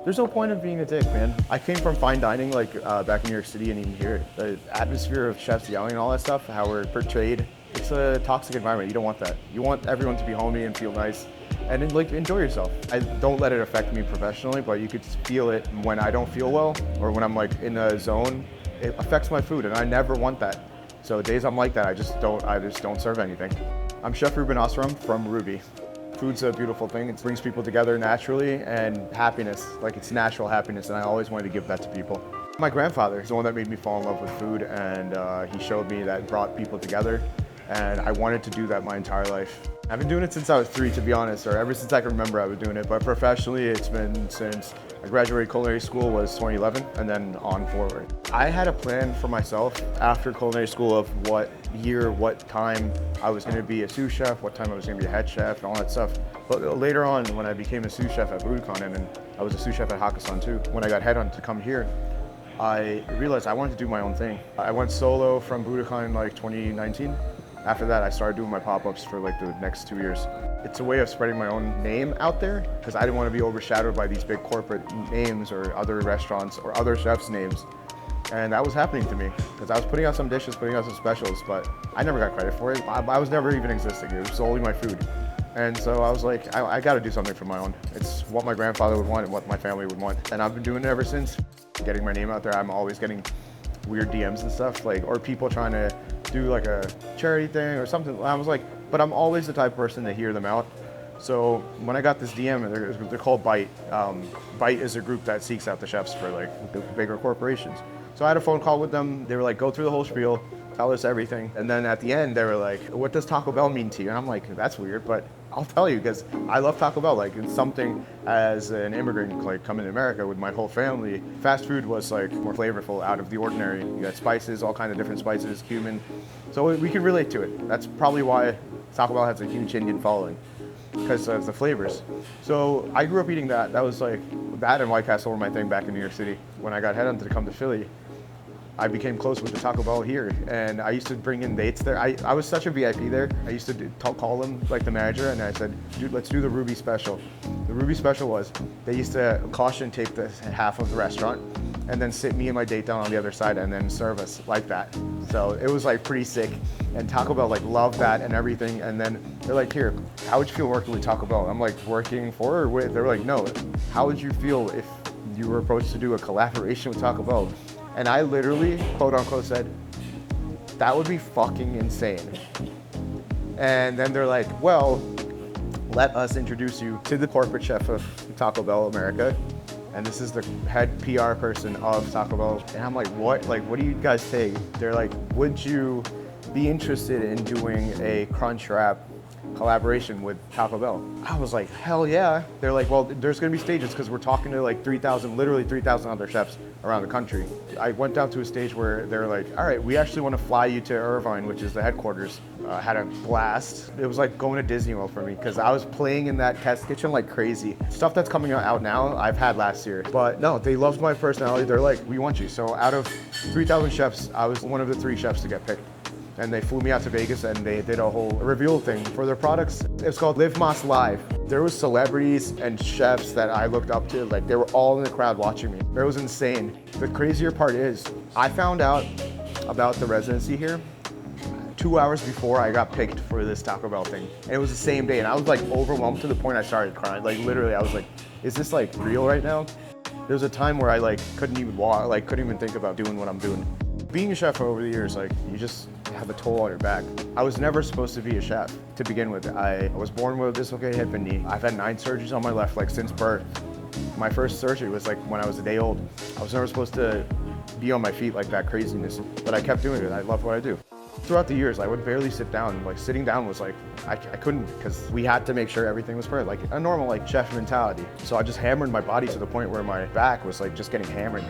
There's no point of being a dick, man. I came from fine dining, like back in New York City, and even here, the atmosphere of chefs yelling and all that stuff, how we're portrayed, it's a toxic environment. You don't want that. You want everyone to be homey and feel nice, and then, like, enjoy yourself. I don't let it affect me professionally, but you could feel it when I don't feel well or when I'm like in a zone. It affects my food, and I never want that. So days I'm like that, I just don't serve anything. I'm Chef Reuben Asaram from Ruby. Food's a beautiful thing. It brings people together naturally, and happiness, like it's natural happiness, and I always wanted to give that to people. My grandfather is the one that made me fall in love with food, and he showed me that brought people together, and I wanted to do that my entire life. I've been doing it since I was 3, to be honest, or ever since I can remember I've been doing it, but professionally it's been since I graduated culinary school was 2011, and then on forward. I had a plan for myself after culinary school of what year, what time I was gonna be a sous chef, what time I was gonna be a head chef, and all that stuff. But later on, when I became a sous chef at Budokan, and then I was a sous chef at Hakkasan too, when I got headhunted to come here, I realized I wanted to do my own thing. I went solo from Budokan in like 2019. After that, I started doing my pop-ups for like the next 2 years. It's a way of spreading my own name out there because I didn't want to be overshadowed by these big corporate names or other restaurants or other chefs' names. And that was happening to me because I was putting out some dishes, putting out some specials, but I never got credit for it. I was never even existing. It was solely my food. And so I was like, I got to do something for my own. It's what my grandfather would want and what my family would want. And I've been doing it ever since. Getting my name out there, I'm always getting weird DMs and stuff, like, or people trying to do like a charity thing or something. I was like, but I'm always the type of person to hear them out. So when I got this DM, they're called Bite. Bite is a group that seeks out the chefs for like the bigger corporations. So I had a phone call with them. They were like, go through the whole spiel, tell us everything. And then at the end, they were like, what does Taco Bell mean to you? And I'm like, that's weird, but I'll tell you because I love Taco Bell. Like, it's something as an immigrant, like coming to America with my whole family, fast food was like more flavorful, out of the ordinary. You got spices, all kinds of different spices, cumin. So we can relate to it. That's probably why Taco Bell has a huge Indian following, because of the flavors. So I grew up eating that. That was like, that and White Castle were my thing back in New York City. When I got headhunted to come to Philly, I became close with the Taco Bell here, and I used to bring in dates there. I was such a VIP there. I used to call them, like the manager, and I said, dude, let's do the Ruby Special. The Ruby Special was, they used to caution tape the half of the restaurant, and then sit me and my date down on the other side, and then serve us like that. So it was like pretty sick, and Taco Bell like loved that and everything, and then they're like, here, how would you feel working with Taco Bell? I'm like, working for or with? They're like, no, how would you feel if you were approached to do a collaboration with Taco Bell? And I literally, quote unquote, said, that would be fucking insane. And then they're like, well, let us introduce you to the corporate chef of Taco Bell America. And this is the head PR person of Taco Bell. And I'm like, what? Like, what do you guys say? They're like, would you be interested in doing a Crunchwrap collaboration with Taco Bell? I was like, hell yeah. They're like, well, there's gonna be stages because we're talking to like 3,000, literally 3,000 other chefs around the country. I went down to a stage where they're like, all right, we actually want to fly you to Irvine, which is the headquarters. Had a blast. It was like going to Disney World for me because I was playing in that test kitchen like crazy. Stuff that's coming out now, I've had last year. But no, they loved my personality. They're like, we want you. So out of 3,000 chefs, I was one of the 3 chefs to get picked. And they flew me out to Vegas and they did a whole reveal thing for their products. It's called Live Mas Live. There was celebrities and chefs that I looked up to, like they were all in the crowd watching me. It was insane. The crazier part is, I found out about the residency here 2 hours before I got picked for this Taco Bell thing. And it was the same day, and I was like overwhelmed to the point I started crying. Like literally, I was like, is this like real right now? There was a time where I like couldn't even walk, like couldn't even think about doing what I'm doing. Being a chef over the years, like you just have a toll on your back. I was never supposed to be a chef to begin with. I was born with a dislocated hip and knee. I've had 9 surgeries on my left leg since birth. My first surgery was like when I was a day old. I was never supposed to be on my feet like that craziness, but I kept doing it. I love what I do. Throughout the years, I would barely sit down. Like sitting down was like, I couldn't because we had to make sure everything was perfect, like a normal like chef mentality. So I just hammered my body to the point where my back was like just getting hammered.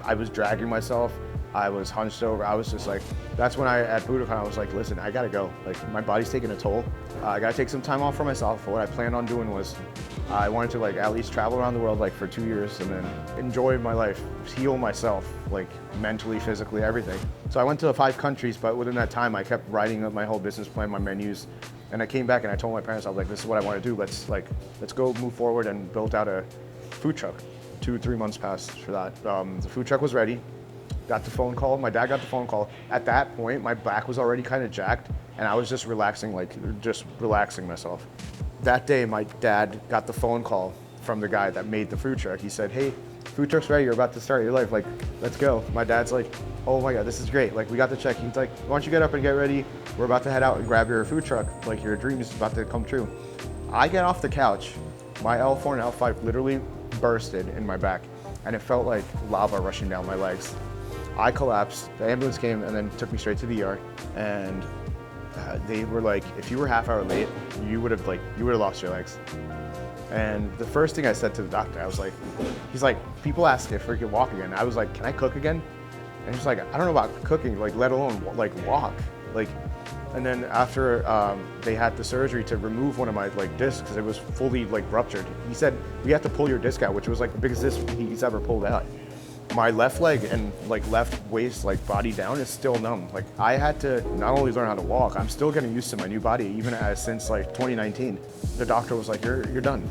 I was dragging myself. I was hunched over. I was just like, that's when at Budokan, I was like, listen, I gotta go. Like my body's taking a toll. I gotta take some time off for myself. What I planned on doing was, I wanted to like at least travel around the world like for 2 years and then enjoy my life, heal myself, like mentally, physically, everything. So I went to 5 countries, but within that time, I kept writing up my whole business plan, my menus. And I came back and I told my parents, I was like, this is what I want to do. Let's go move forward, and built out a food truck. 2-3 months passed for that. The food truck was ready. Got the phone call. My dad got the phone call. At that point, my back was already kind of jacked, and I was just relaxing myself. That day, my dad got the phone call from the guy that made the food truck. He said, "Hey, food truck's ready. You're about to start your life. Like, let's go." My dad's like, "Oh my God, this is great. Like, we got the check." He's like, "Why don't you get up and get ready? We're about to head out and grab your food truck. Like, your dream is about to come true." I get off the couch. My L4 and L5 literally bursted in my back, and it felt like lava rushing down my legs. I collapsed. The ambulance came and then took me straight to the ER, and they were like, "If you were half hour late, you would have lost your legs." And the first thing I said to the doctor, I was like, he's like, "People ask if we can walk again." I was like, "Can I cook again?" And he's like, "I don't know about cooking, like let alone like walk." Like, and then after they had the surgery to remove one of my like discs because it was fully like ruptured, he said, "We have to pull your disc out," which was like the biggest disc he's ever pulled out. My left leg and like left waist, like body down, is still numb. Like, I had to not only learn how to walk, I'm still getting used to my new body, even since like 2019. The doctor was like, "You're done.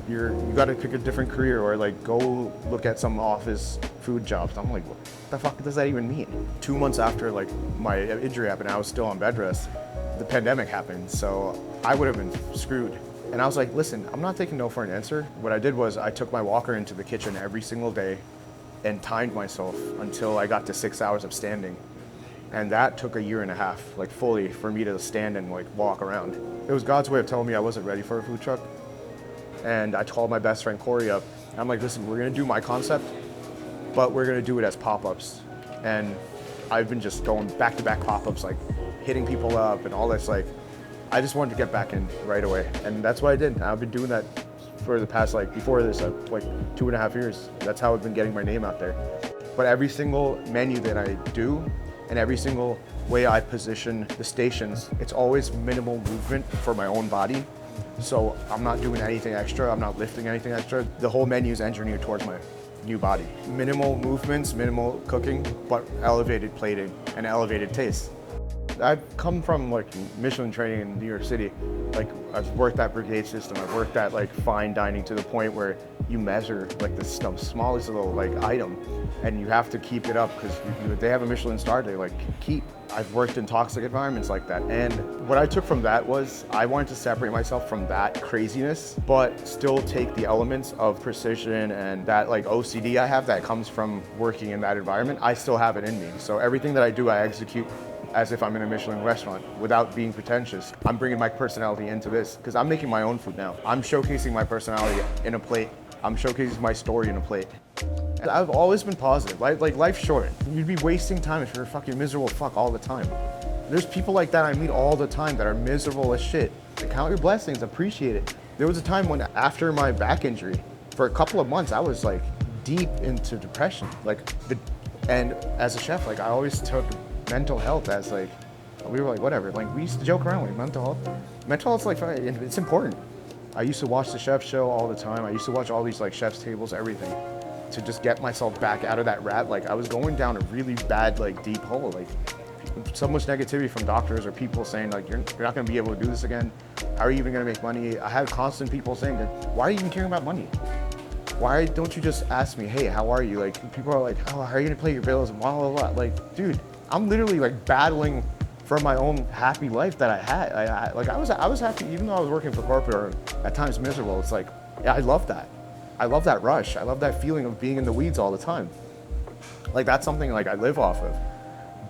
You got to pick a different career or like go look at some office food jobs." I'm like, what the fuck does that even mean? 2 months after like my injury happened, I was still on bed rest. The pandemic happened, so I would have been screwed. And I was like, listen, I'm not taking no for an answer. What I did was I took my walker into the kitchen every single day and timed myself until I got to 6 hours of standing. And that took a year and a half, like fully, for me to stand and like walk around. It was God's way of telling me I wasn't ready for a food truck. And I called my best friend Corey up. I'm like, "Listen, we're gonna do my concept, but we're gonna do it as pop-ups." And I've been just going back-to-back pop-ups, like hitting people up and all this. Like, I just wanted to get back in right away. And that's what I did. I've been doing that for the past, like before this, like 2.5 years. That's how I've been getting my name out there. But every single menu that I do and every single way I position the stations, it's always minimal movement for my own body. So I'm not doing anything extra. I'm not lifting anything extra. The whole menu is engineered towards my new body. Minimal movements, minimal cooking, but elevated plating and elevated taste. I've come from like Michelin training in New York City. Like, I've worked that brigade system. I've worked at like fine dining to the point where you measure like the smallest little like item, and you have to keep it up because they have a Michelin star. They like keep. I've worked in toxic environments like that, and what I took from that was I wanted to separate myself from that craziness, but still take the elements of precision and that like OCD I have that comes from working in that environment. I still have it in me. So everything that I do, I execute as if I'm in a Michelin restaurant without being pretentious. I'm bringing my personality into this because I'm making my own food now. I'm showcasing my personality in a plate. I'm showcasing my story in a plate. I've always been positive. Like life's short. You'd be wasting time if you're a fucking miserable fuck all the time. There's people like that I meet all the time that are miserable as shit. Count your blessings, appreciate it. There was a time when after my back injury, for a couple of months, I was like deep into depression. And as a chef, like I always took mental health as like, we were like, whatever. Like, we used to joke around with mental health. Mental health's like, it's important. I used to watch the chef show all the time. I used to watch all these like chef's tables, everything, to just get myself back out of that rat. Like, I was going down a really bad, like deep hole. Like, so much negativity from doctors or people saying like, you're not gonna be able to do this again. How are you even gonna make money? I had constant people saying that, why are you even caring about money? Why don't you just ask me, hey, how are you? Like, people are like, oh, how are you gonna pay your bills and blah, blah, blah. Like, dude, I'm literally like battling for my own happy life that I had. I was happy even though I was working for corporate or at times miserable. It's like, yeah, I love that. I love that rush. I love that feeling of being in the weeds all the time. Like, that's something like I live off of.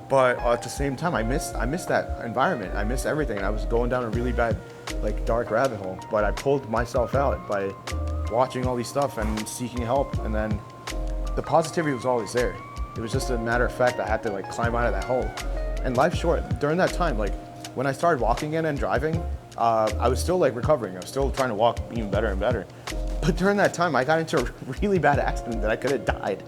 But at the same time, I miss that environment. I miss everything. I was going down a really bad, like dark rabbit hole. But I pulled myself out by watching all these stuff and seeking help. And then the positivity was always there. It was just a matter of fact I had to like climb out of that hole. And life's short. During that time, like when I started walking again and driving, I was still like recovering. I was still trying to walk even better and better. But during that time, I got into a really bad accident that I could have died.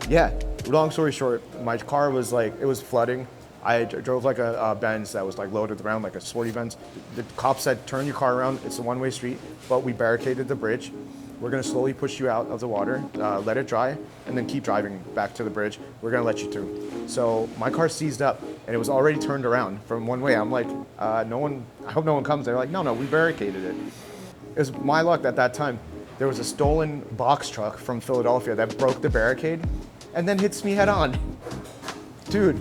Yeah, long story short, my car was like, it was flooding. I drove like a Benz that was like loaded around, like a sporty Benz. The cop said, turn your car around. It's a one-way street, but we barricaded the bridge. We're gonna slowly push you out of the water, let it dry, and then keep driving back to the bridge. We're gonna let you through. So my car seized up, and it was already turned around from one way. I'm like, I hope no one comes. They're like, no, we barricaded it. It was my luck at that time. there was a stolen box truck from Philadelphia that broke the barricade and then hits me head on. Dude,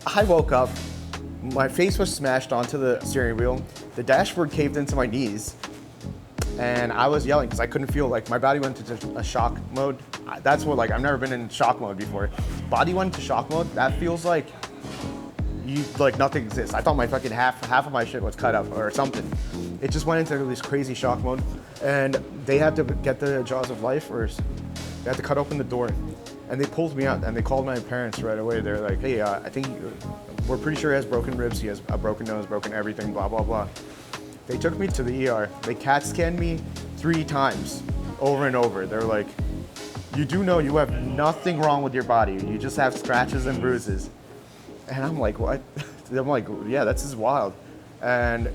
I woke up, my face was smashed onto the steering wheel, the dashboard caved into my knees, and I was yelling because I couldn't feel, like my body went into a shock mode. That's what, like, I've never been in shock mode before. Body went into shock mode, that feels like nothing exists. I thought my fucking half of my shit was cut up or something. It just went into this crazy shock mode, and they had to get the jaws of life, or they had to cut open the door, and they pulled me out, and they called my parents right away. They're like, hey, I think we're pretty sure he has broken ribs, he has a broken nose, broken everything, blah, blah, blah. They took me to the ER. They CAT scanned me 3 times, over and over. They're like, you do know you have nothing wrong with your body. You just have scratches and bruises. And I'm like, what? I'm like, yeah, this is wild. And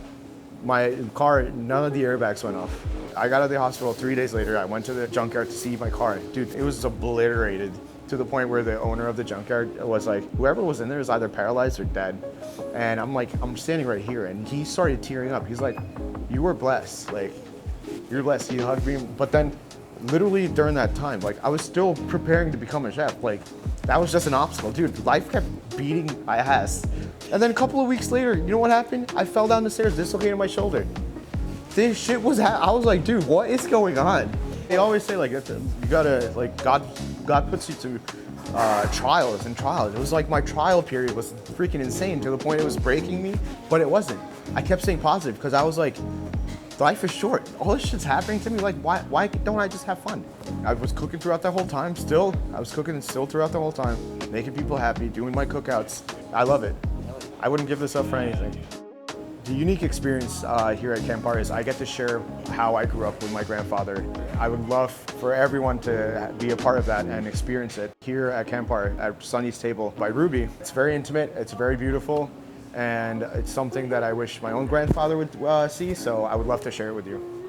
my car, none of the airbags went off. I got out of the hospital 3 days later. I went to the junkyard to see my car. Dude, it was obliterated to the point where the owner of the junkyard was like, whoever was in there is either paralyzed or dead. And I'm like, I'm standing right here. And he started tearing up. He's like, you were blessed. Like, you're blessed. He hugged me. But then literally during that time, like, I was still preparing to become a chef. Like, that was just an obstacle. Dude, life kept beating my ass. And then a couple of weeks later, you know what happened? I fell down the stairs, dislocated my shoulder. This shit was, I was like, dude, what is going on? They always say, like, you gotta, like, God puts you to trials and trials. It was like my trial period was freaking insane to the point it was breaking me, but it wasn't. I kept staying positive because I was like, life is short. All this shit's happening to me. Like, why don't I just have fun? I was cooking throughout that whole time. I was cooking throughout the whole time, making people happy, doing my cookouts. I love it. I wouldn't give this up for anything. The unique experience here at Camp Bar is I get to share how I grew up with my grandfather. I would love for everyone to be a part of that and experience it here at Camp Bar at Sonny's Table by Ruby. It's very intimate, it's very beautiful, and it's something that I wish my own grandfather would see, so I would love to share it with you.